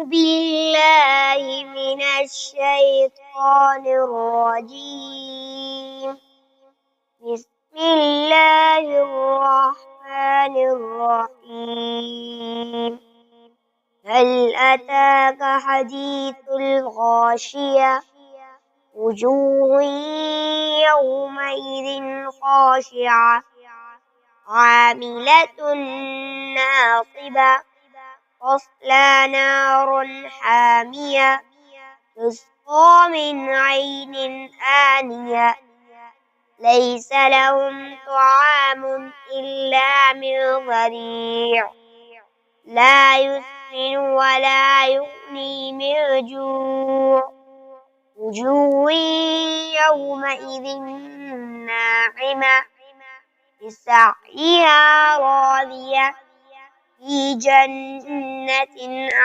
بالله من الشيطان الرجيم. بسم الله الرحمن الرحيم. هل أتاك حديث الغاشية؟ وجوه يومئذ خاشعة عاملة ناصبة تصلى نارا حامية تسقى من عين آنية ليس لهم طعام إلا من ضريع لا يسمن ولا يغني من جوع وجوه يومئذ ناعمة لسعيها راضية في جنة عالية